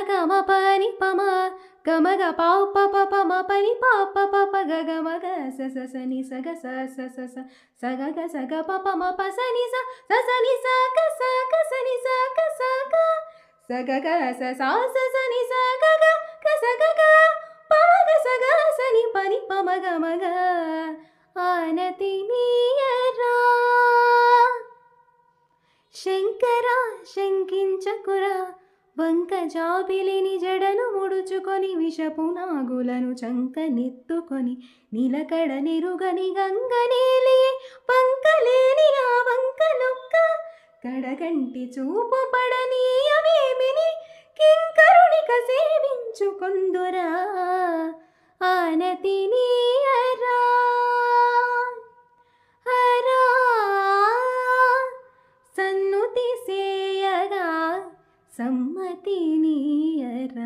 గమ పని పమ గమగ పావు పప పమ పని పాప పప గగ మగ స స స ని స గ స స స స స గ గ స గ ప పమ ప స ని స ని స గ స గ స ని స గ స గ స గ గ స స స ని స గ గ గ స గ గ ప మ గ స గ స ని ప ని ప మ గ మ గ ఆనతి నీయరా శంకరా శంకించకురా వంక జాబిలిని జడను ముడుచుకొని విషపు నాగులను చంకనెత్తుకొని నిలకడ నిరుగని గంగనేలి పంకలేని ఆ వంకనొక్క కడగంటి చూపు పడనీయవేమిని కింకరునిక సేవించుకొందురా ఆనతి నీయరా హరా సన్నుతి సేయగా సమ్మతి నీయరా.